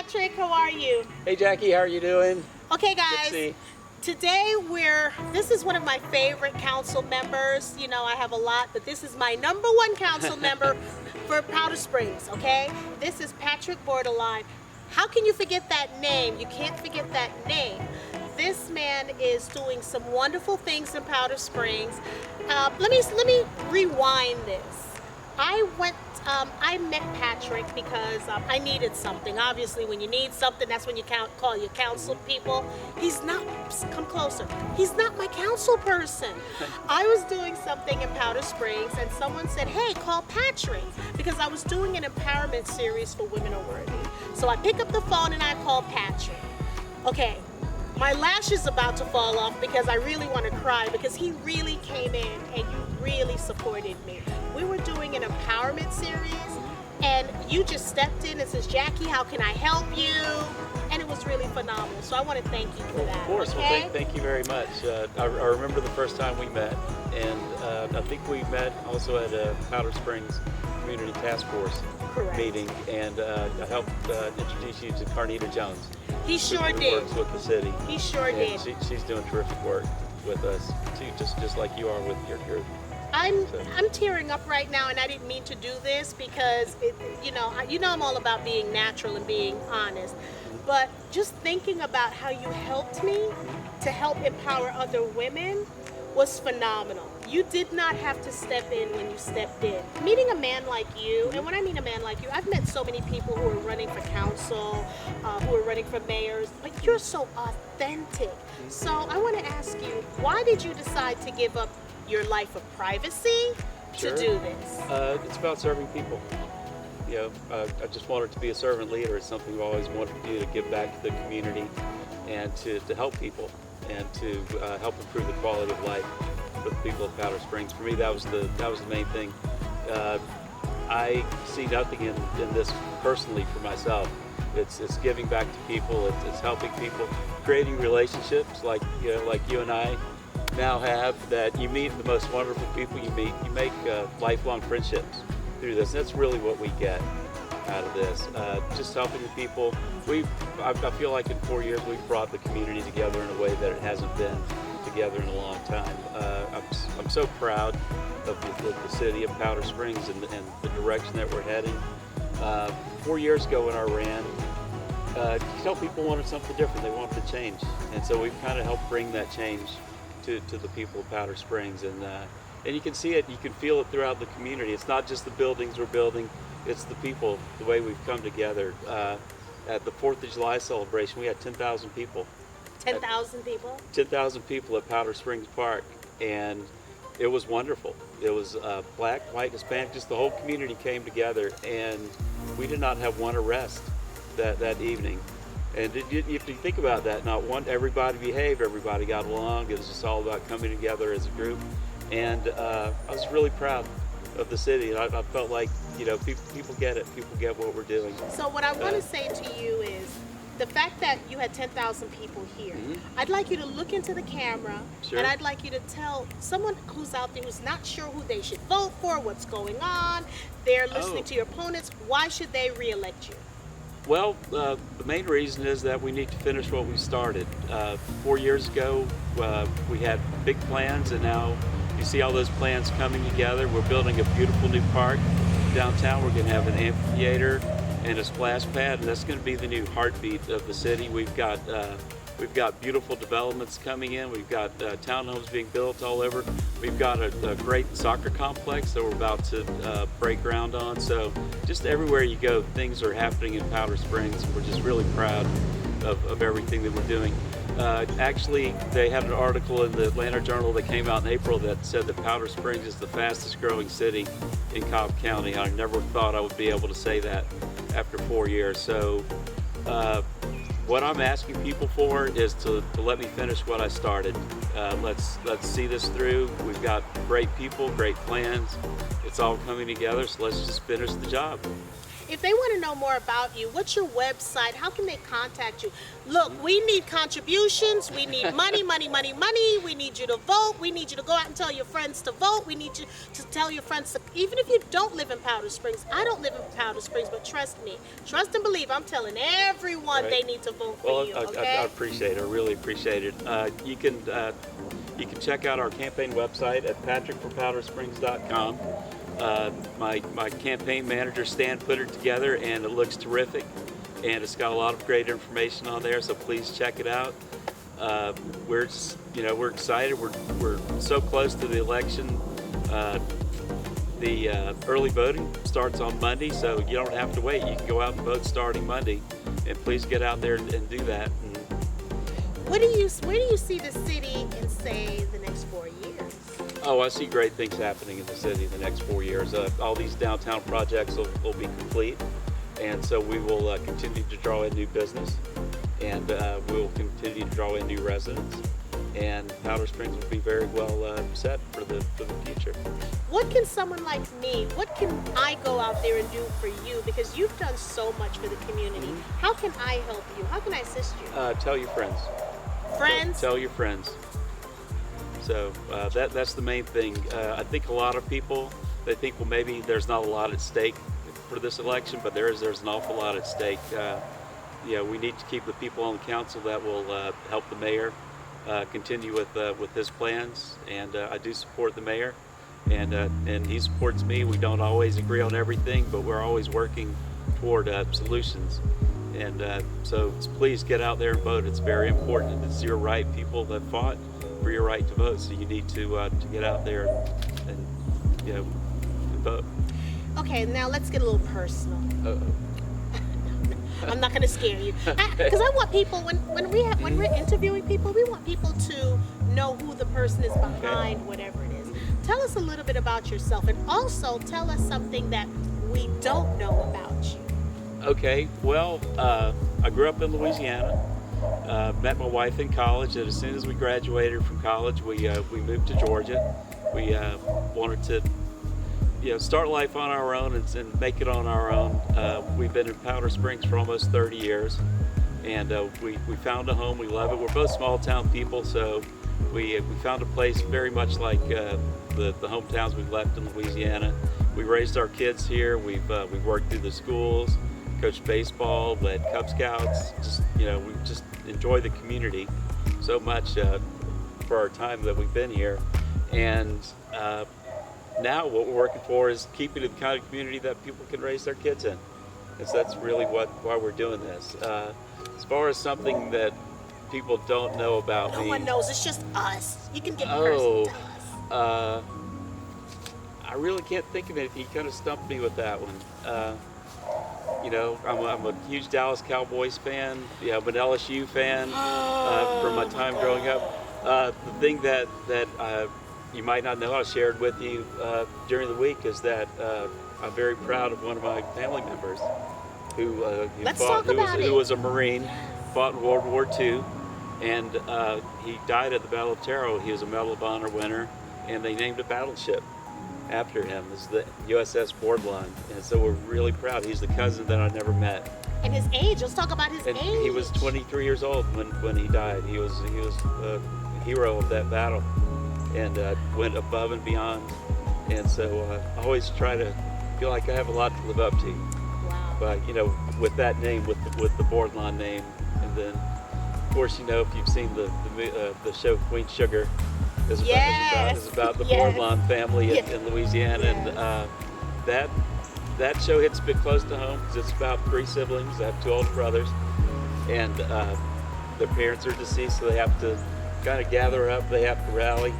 Patrick, how are you? Hey Jackie, how are you doing? Okay Good to guys, see. today this is one of my favorite council members. You know, I have a lot, but this is my #1 council member for Powder Springs, okay? This is Patrick Bordelon. How can you forget that name? You can't forget that name. This man is doing some wonderful things in Powder Springs. Let me rewind this. I met Patrick because I needed something. Obviously, when you need something, that's when you call your council people. He's not, come closer. He's not my council person. I was doing something in Powder Springs and someone said, hey, call Patrick, because I was doing an empowerment series for Women Are Worthy. So I pick up the phone and I call Patrick. Okay, my lash is about to fall off because I really want to cry because he really came in and you really supported me. We were doing an empowerment series and you just stepped in and says, Jackie, how can I help you? And it was really phenomenal. So I want to thank you for that. Of course, okay? well, thank you very much. I remember the first time we met, and I think we met also at a Powder Springs Community Task Force Correct. meeting, and I helped introduce you to Carnita Jones. He sure who did. works with the city. He sure and did. She's doing terrific work with us too, just like you are with your group. I'm tearing up right now, and I didn't mean to do this because you know I'm all about being natural and being honest. But just thinking about how you helped me to help empower other women was phenomenal. You did not have to step in when you stepped in. Meeting a man like you, and when I mean a man like you, I've met so many people who are running for council, who are running for mayors, but you're so authentic. So I want to ask you, why did you decide to give up your life of privacy to do this? It's about serving people. You know, I just wanted to be a servant leader. It's something I've always wanted to do, to give back to the community and to help people and to help improve the quality of life for the people of Powder Springs. For me, that was the main thing. I see nothing in this personally for myself. It's giving back to people. It's helping people, creating relationships like you and I now have, that you meet the most wonderful people you meet. You make lifelong friendships through this. That's really what we get out of this. Just helping the people. I feel like in 4 years we've brought the community together in a way that it hasn't been together in a long time. I'm so proud of the city of Powder Springs and the direction that we're heading. 4 years ago when I ran, people wanted something different. They wanted to change, and so we've kind of helped bring that change to the people of Powder Springs, and you can see it, you can feel it throughout the community. It's not just the buildings we're building, it's the people, the way we've come together. At the 4th of July celebration, we had 10,000 people. 10,000 people? 10,000 people at Powder Springs Park, and it was wonderful. It was black, white, Hispanic, just the whole community came together, and we did not have one arrest that evening. And if you think about that, everybody behaved, everybody got along. It was just all about coming together as a group. And I was really proud of the city. And I felt like, people get it. People get what we're doing. So what I want to say to you is, the fact that you had 10,000 people here, I'd like you to look into the camera, Sure. and I'd like you to tell someone who's out there who's not sure who they should vote for, what's going on, they're listening to your opponents, why should they re-elect you? Well, the main reason is that we need to finish what we started. 4 years ago, we had big plans, and now you see all those plans coming together. We're building a beautiful new park downtown. We're going to have an amphitheater and a splash pad, and that's going to be the new heartbeat of the city. We've got beautiful developments coming in. We've got townhomes being built all over. We've got a great soccer complex that we're about to break ground on. So just everywhere you go, things are happening in Powder Springs. We're just really proud of everything that we're doing. Actually, they had an article in the Atlanta Journal that came out in April that said that Powder Springs is the fastest growing city in Cobb County. I never thought I would be able to say that after 4 years. So what I'm asking people for is to let me finish what I started. Let's see this through. We've got great people, great plans. It's all coming together, so let's just finish the job. If they want to know more about you, what's your website? How can they contact you? Look, we need contributions. We need money, money, money, money. We need you to vote. We need you to go out and tell your friends to vote. We need you to tell your friends to, even if you don't live in Powder Springs. I don't live in Powder Springs, but trust me, trust and believe, I'm telling everyone they need to vote for you, okay? I appreciate it. I really appreciate it. You can check out our campaign website at patrickforpowdersprings.com. My campaign manager Stan put it together, and it looks terrific, and it's got a lot of great information on there. So please check it out. We're excited. We're so close to the election. The early voting starts on Monday, so you don't have to wait. You can go out and vote starting Monday, and please get out there and do that. And where do you see the city in, say, the next 4 years? oh, I see great things happening in the city in the next 4 years. All these downtown projects will be complete, and so we will continue to draw in new business, and we will continue to draw in new residents, and Powder Springs will be very well set for the future. What can someone like me, what can I go out there and do for you? Because you've done so much for the community. How can I help you? How can I assist you? Tell your friends. Friends? Tell your friends. So that's the main thing. I think a lot of people, they think, well, maybe there's not a lot at stake for this election, but there's an awful lot at stake. We need to keep the people on the council that will help the mayor continue with his plans, and I do support the mayor, and he supports me. We don't always agree on everything, but we're always working toward solutions. And so please get out there and vote. It's very important. It's your right. People have fought for your right to vote, so you need to get out there and vote. Okay, now let's get a little personal. I'm not going to scare you, because I want people, when we're interviewing people, we want people to know who the person is behind whatever it is. Tell us a little bit about yourself, and also tell us something that we don't know about you. Okay, well, I grew up in Louisiana. Met my wife in college, and as soon as we graduated from college, we moved to Georgia. We wanted to start life on our own and make it on our own. We've been in Powder Springs for almost 30 years, and we found a home. We love it. We're both small town people, so we found a place very much like the hometowns we've left in Louisiana. We raised our kids here. We've worked through the schools, coached baseball, led Cub Scouts. We just enjoy the community so much for our time that we've been here, and now what we're working for is keeping it the kind of community that people can raise their kids in. And so that's really why we're doing this. As far as something that people don't know about me. No one knows, it's just us. You can get personal to us. I really can't think of anything. You kind of stumped me with that one. I'm a huge Dallas Cowboys fan. I'm an LSU fan from my time growing up. The thing that you might not know I shared with you during the week is that I'm very proud of one of my family members who was a Marine, fought in World War II, and he died at the Battle of Taro. He was a Medal of Honor winner, and they named a battleship after him. This is the USS Bordelon, and so we're really proud. He's the cousin that I never met. And his age, let's talk about his age. He was 23 years old when he died. He was a hero of that battle, and went above and beyond. And so I always try to feel like I have a lot to live up to. Wow. But with that name, with the Bordelon name, and then of course if you've seen the show Queen Sugar, is about the Bordelon family in Louisiana, and that show hits a bit close to home because it's about 3 siblings. I have 2 older brothers, and their parents are deceased, so they have to kind of gather up. They have to rally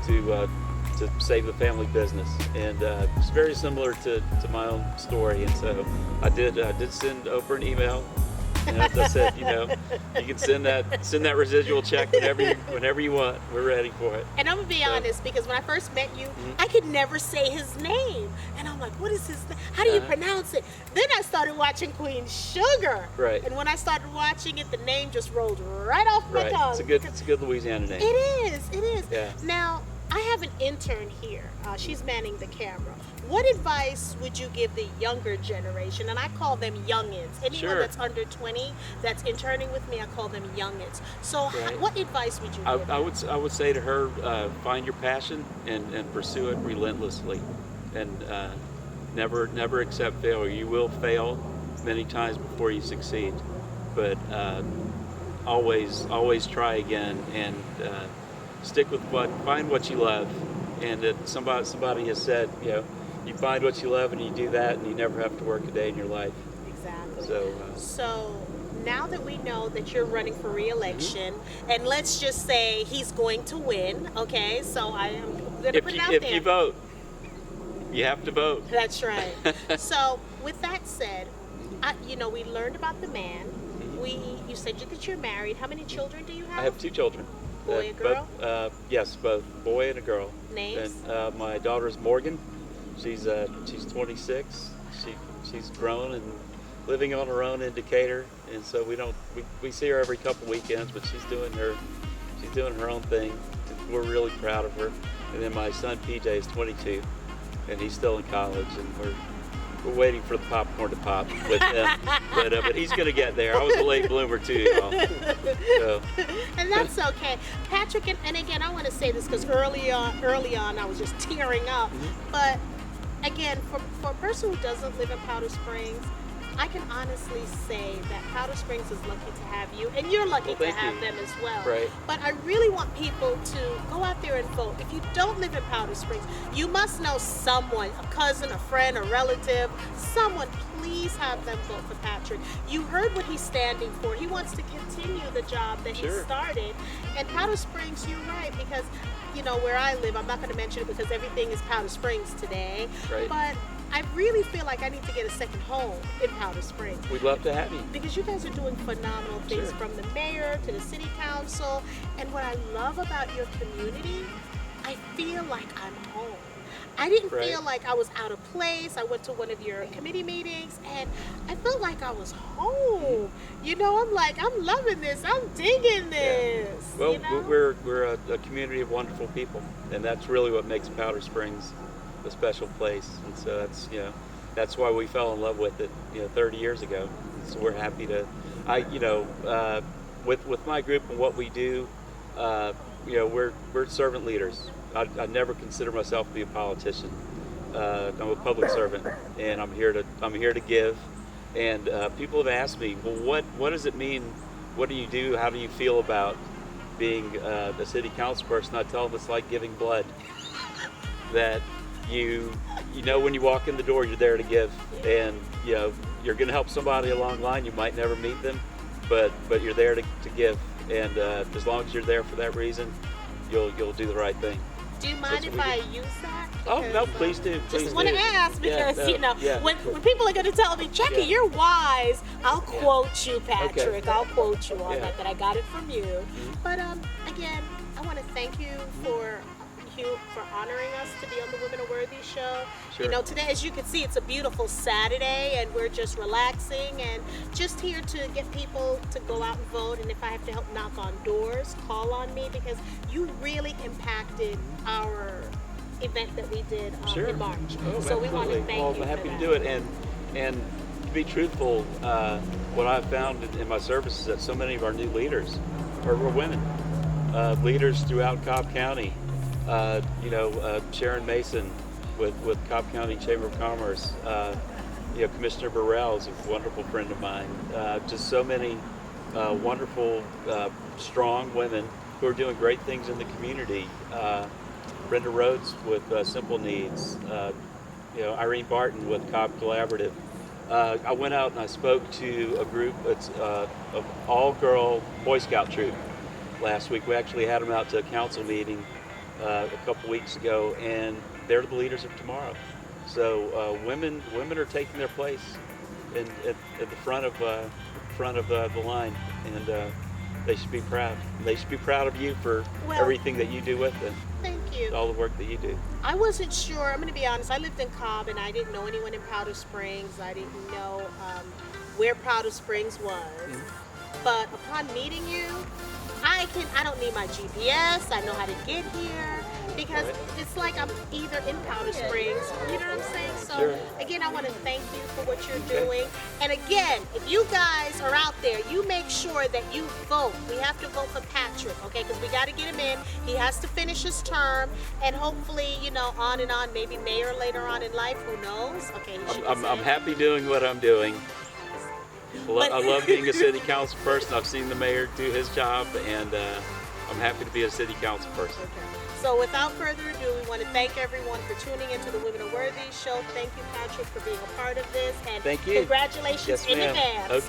to save the family business, and it's very similar to my own story. And so I did send over an email, and as I said, you can send that residual check whenever you want. We're ready for it. And I'm gonna be honest, because when I first met you, I could never say his name, and I'm like, what is his name? How do you pronounce it? Then I started watching Queen Sugar, right? And when I started watching it, the name just rolled right off my tongue. It's a good Louisiana name. It is. Yeah. Now, I have an intern here. She's manning the camera. What advice would you give the younger generation? And I call them youngins. Anyone Sure. that's under 20 that's interning with me, I call them youngins. So Right. what advice would you give them? I would say to her, find your passion and pursue it relentlessly, and never accept failure. You will fail many times before you succeed, but always try again, and stick with find what you love. And somebody has said, you find what you love and you do that, and you never have to work a day in your life. Exactly. So Now that we know that you're running for re-election, and let's just say he's going to win, okay? So I am going to put it out if there. you vote, you have to vote. That's right. So with that said, we learned about the man. You said that you're married. How many children do you have? I have 2 children. Boy and girl? Yes, both boy and a girl. Names? And my daughter is Morgan. She's 26. She's grown and living on her own in Decatur, and so we see her every couple weekends, but she's doing her own thing. We're really proud of her. And then my son PJ is 22, and he's still in college, and we're waiting for the popcorn to pop with him. But he's gonna get there. I was a late bloomer too, y'all. So. And that's okay. Patrick, and again, I want to say this because early on I was just tearing up. But again, for a person who doesn't live in Powder Springs, I can honestly say that Powder Springs is lucky to have you, and you're lucky to have them as well. Right. But I really want people to go out there and vote. If you don't live in Powder Springs, you must know someone, a cousin, a friend, a relative, someone. Please have them vote for Patrick. You heard what he's standing for. He wants to continue the job that he started. And Powder Springs, you're right, because where I live, I'm not going to mention it because everything is Powder Springs today. Right. But I really feel like I need to get a second home in Powder Springs. We'd love to have you. Because you guys are doing phenomenal things, from the mayor to the city council. And what I love about your community, I feel like I'm home. I didn't feel like I was out of place. I went to one of your committee meetings and I felt like I was home. I'm like, I'm loving this. I'm digging this. Well, we're a community of wonderful people, and that's really what makes Powder Springs a special place. And so that's why we fell in love with it 30 years ago. So we're happy to with my group and what we do, we're servant leaders. I never consider myself to be a politician. I'm a public servant, and I'm here to give. And people have asked me, well, what does it mean? What do you do? How do you feel about being a city council person? I tell them it's like giving blood. That when you walk in the door, you're there to give, and you're going to help somebody along the line. You might never meet them, but you're there to give, and as long as you're there for that reason, you'll do the right thing. Do you mind if I use that? Oh no, please do. Just want to ask because when people are going to tell me, Jackie, you're wise, I'll quote you, Patrick. I'll quote you on that I got it from you. But again, I want to thank you for honoring us to be on the Women Are Worthy show. Sure. Today, as you can see, it's a beautiful Saturday, and we're just relaxing and just here to get people to go out and vote. And if I have to help knock on doors, call on me, because you really impacted our event that we did in March. Oh, so we want to thank you. I'm happy to do it, and to be truthful, what I've found in my service is that so many of our new leaders are women, leaders throughout Cobb County. Sharon Mason with Cobb County Chamber of Commerce, Commissioner Burrell is a wonderful friend of mine. Just so many wonderful, strong women who are doing great things in the community. Brenda Rhodes with Simple Needs, Irene Barton with Cobb Collaborative. I went out and I spoke to a group that's of all-girl Boy Scout troop last week. We actually had them out to a council meeting a couple weeks ago, and they're the leaders of tomorrow. So women are taking their place at the front of the line, and they should be proud. They should be proud of you for everything that you do with them. Thank you. All the work that you do. I wasn't sure. I'm going to be honest. I lived in Cobb, and I didn't know anyone in Powder Springs. I didn't know where Powder Springs was. But upon meeting you, I don't need my GPS. I know how to get here because it's like I'm either in Powder Springs, you know what I'm saying? and I want to thank you for what you're doing. And again, if you guys are out there, you make sure that you vote. We have to vote for Patrick, okay? Because we got to get him in. He has to finish his term, and hopefully, you know, on and on, maybe mayor later on in life. Who knows? Okay. I'm happy doing what I'm doing. I love being a city council person. I've seen the mayor do his job, and I'm happy to be a city council person. Okay. So without further ado, we want to thank everyone for tuning into the Women Are Worthy show. Thank you, Patrick, for being a part of this, and thank you. Congratulations Yes, in ma'am. advance. Okay.